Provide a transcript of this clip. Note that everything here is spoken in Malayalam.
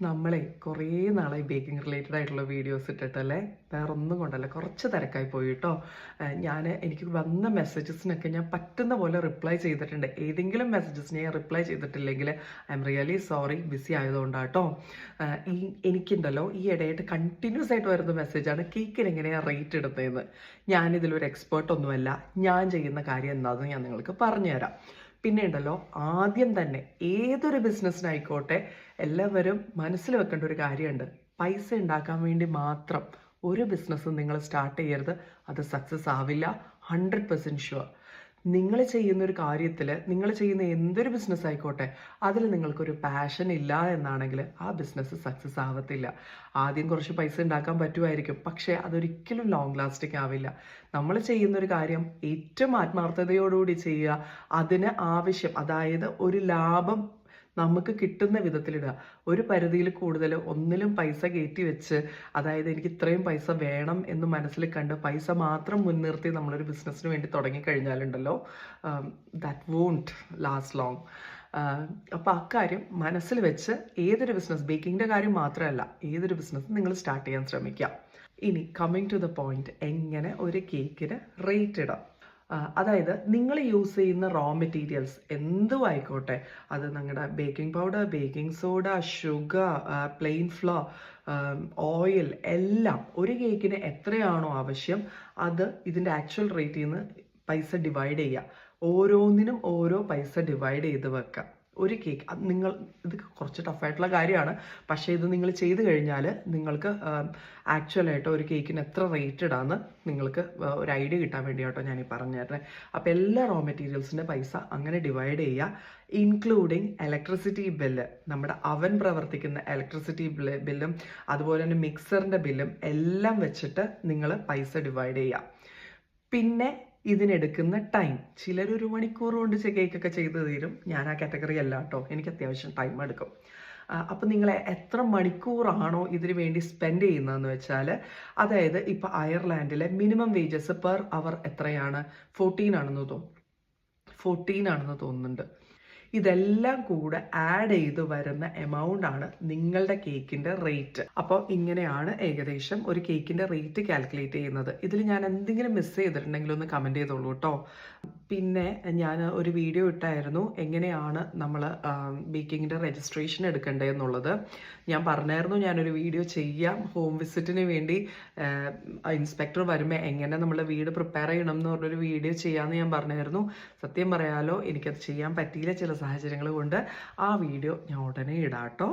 നമ്മളെ കുറേ നാളായി ബേക്കിംഗ് റിലേറ്റഡ് ആയിട്ടുള്ള വീഡിയോസ് ഇട്ടിട്ടല്ലേ. വേറെ ഒന്നും കൊണ്ടല്ല, കുറച്ച് തിരക്കായി പോയി കേട്ടോ. എനിക്ക് വന്ന മെസ്സേജസിനൊക്കെ ഞാൻ പറ്റുന്ന പോലെ റിപ്ലൈ ചെയ്തിട്ടുണ്ട്. ഏതെങ്കിലും മെസ്സേജസിന് ഞാൻ റിപ്ലൈ ചെയ്തിട്ടില്ലെങ്കിൽ I am really sorry, busy ആയതുകൊണ്ടാട്ടോ. എനിക്കുണ്ടല്ലോ ഈ ഇടയായിട്ട് കണ്ടിന്യൂസ് ആയിട്ട് വരുന്ന മെസ്സേജാണ് കേക്കിന് എങ്ങനെയാണ് റേറ്റ് ഇടുന്നതെന്ന്. ഞാനിതിലൊരു എക്സ്പേർട്ട് ഒന്നുമല്ല. ഞാൻ ചെയ്യുന്ന കാര്യം എന്താണെന്ന് ഞാൻ നിങ്ങൾക്ക് പറഞ്ഞുതരാം. പിന്നെ ഉണ്ടല്ലോ, ആദ്യം തന്നെ ഏതൊരു ബിസിനസ്സിനായിക്കോട്ടെ എല്ലാവരും മനസ്സിൽ വെക്കേണ്ട ഒരു കാര്യമുണ്ട്. പൈസ ഉണ്ടാക്കാൻ വേണ്ടി മാത്രം ഒരു ബിസിനസ്സും നിങ്ങൾ സ്റ്റാർട്ട് ചെയ്യരുത്. അത് സക്സസ് ആവില്ല. 100% ഷുവർ. നിങ്ങൾ ചെയ്യുന്ന ഒരു കാര്യത്തിൽ, നിങ്ങൾ ചെയ്യുന്ന എന്തൊരു ബിസിനസ് ആയിക്കോട്ടെ, അതിൽ നിങ്ങൾക്കൊരു പാഷൻ ഇല്ല എന്നാണെങ്കിൽ ആ ബിസിനസ് സക്സസ് ആവത്തില്ല. ആദ്യം കുറച്ച് പൈസ ഉണ്ടാക്കാൻ പറ്റുമായിരിക്കും, പക്ഷേ അതൊരിക്കലും ലോങ് ലാസ്റ്റിംഗ് ആവില്ല. നമ്മൾ ചെയ്യുന്നൊരു കാര്യം ഏറ്റവും ആത്മാർത്ഥതയോടുകൂടി ചെയ്യുക. അതിന് ആവശ്യം, അതായത് ഒരു ലാഭം നമുക്ക് കിട്ടുന്ന വിധത്തിലിടുക. ഒരു പരിധിയിൽ കൂടുതൽ ഒന്നിലും പൈസ കയറ്റി വെച്ച്, അതായത് എനിക്ക് ഇത്രയും പൈസ വേണം എന്ന് മനസ്സിൽ കണ്ട് പൈസ മാത്രം മുൻനിർത്തി നമ്മളൊരു ബിസിനസ്സിന് വേണ്ടി തുടങ്ങിക്കഴിഞ്ഞാലുണ്ടല്ലോ, ദാറ്റ് വോണ്ട് ലാസ്റ്റ് ലോങ്. അപ്പോൾ അക്കാര്യം മനസ്സിൽ വെച്ച് ഏതൊരു ബിസിനസ്, ബേക്കിങ്ങിൻ്റെ കാര്യം മാത്രമല്ല, ഏതൊരു ബിസിനസ് നിങ്ങൾ സ്റ്റാർട്ട് ചെയ്യാൻ ശ്രമിക്കുക. ഇനി കമ്മിങ് ടു ദ പോയിന്റ്, എങ്ങനെ ഒരു കേക്കിന് റേറ്റ് ഇടാം. അതായത് നിങ്ങൾ യൂസ് ചെയ്യുന്ന റോ മെറ്റീരിയൽസ് എന്തും ആയിക്കോട്ടെ, അത് നിങ്ങളുടെ baking powder, baking soda, sugar, plain flour, oil, എല്ലാം ഒരു കേക്കിന് എത്രയാണോ ആവശ്യം അത് ഇതിൻ്റെ ആക്ച്വൽ റേറ്റിൽ നിന്ന് പൈസ ഡിവൈഡ് ചെയ്യുക. ഓരോന്നിനും ഓരോ പൈസ ഡിവൈഡ് ചെയ്ത് വെക്കുക. ഒരു കേക്ക്, ഇത് കുറച്ച് ടഫായിട്ടുള്ള കാര്യമാണ്, പക്ഷേ ഇത് നിങ്ങൾ ചെയ്ത് കഴിഞ്ഞാൽ നിങ്ങൾക്ക് ആക്ച്വലായിട്ട് ഒരു കേക്കിന് എത്ര റേറ്റ് ഇടാമെന്ന് നിങ്ങൾക്ക് ഒരു ഐഡിയ കിട്ടാൻ വേണ്ടിയാട്ടോ ഞാൻ ഈ പറഞ്ഞു തരുന്നത്. അപ്പോൾ എല്ലാ റോ മെറ്റീരിയൽസിൻ്റെ പൈസ അങ്ങനെ ഡിവൈഡ് ചെയ്യുക, ഇൻക്ലൂഡിങ് ഇലക്ട്രിസിറ്റി ബില്ല്, നമ്മുടെ അവൻ പ്രവർത്തിക്കുന്ന ഇലക്ട്രിസിറ്റി ബില്ലും അതുപോലെ തന്നെ മിക്സറിൻ്റെ ബില്ലും എല്ലാം വെച്ചിട്ട് നിങ്ങൾ പൈസ ഡിവൈഡ് ചെയ്യുക. പിന്നെ ഇതിനെടുക്കുന്ന ടൈം, ചിലരൊരു മണിക്കൂർ കൊണ്ട് കേക്കൊക്കെ ചെയ്ത് തീരും. ഞാൻ ആ കാറ്റഗറി അല്ല കേട്ടോ, എനിക്ക് അത്യാവശ്യം ടൈം എടുക്കും. അപ്പം നിങ്ങൾ എത്ര മണിക്കൂറാണോ ഇതിനു വേണ്ടി സ്പെൻഡ് ചെയ്യുന്നതെന്ന് വെച്ചാൽ, അതായത് ഇപ്പം അയർലാൻഡിലെ മിനിമം വേജസ് പെർ അവർ എത്രയാണ്? 14 ആണെന്ന് തോന്നുന്നുണ്ട്. ഇതെല്ലാം കൂടെ ആഡ് ചെയ്ത് വരുന്ന എമൗണ്ട് ആണ് നിങ്ങളുടെ കേക്കിന്റെ റേറ്റ്. അപ്പോൾ ഇങ്ങനെയാണ് ഏകദേശം ഒരു കേക്കിന്റെ റേറ്റ് കാൽക്കുലേറ്റ് ചെയ്യുന്നത്. ഇതിൽ ഞാൻ എന്തെങ്കിലും മിസ് ചെയ്തിട്ടുണ്ടെങ്കിൽ ഒന്ന് കമന്റ് ചെയ്തോളൂ കേട്ടോ. പിന്നെ ഞാൻ ഒരു വീഡിയോ ഇട്ടായിരുന്നു എങ്ങനെയാണ് നമ്മൾ ബേക്കിങ്ങിന്റെ രജിസ്ട്രേഷൻ എടുക്കേണ്ടതെന്നുള്ളത്. ഞാൻ പറഞ്ഞായിരുന്നു ഞാനൊരു വീഡിയോ ചെയ്യാം, ഹോം വിസിറ്റിന് വേണ്ടി ഇൻസ്പെക്ടർ വരുമ്പോൾ എങ്ങനെ നമ്മൾ വീട് പ്രിപ്പയർ ചെയ്യണം എന്ന് പറഞ്ഞൊരു വീഡിയോ ചെയ്യാമെന്ന് ഞാൻ പറഞ്ഞായിരുന്നു. സത്യം പറയാലോ, എനിക്കത് ചെയ്യാൻ പറ്റിയില്ല ചില സാഹചര്യങ്ങൾ കൊണ്ട്. ആ വീഡിയോ ഞാൻ ഉടനെ ഇടാം കേട്ടോ.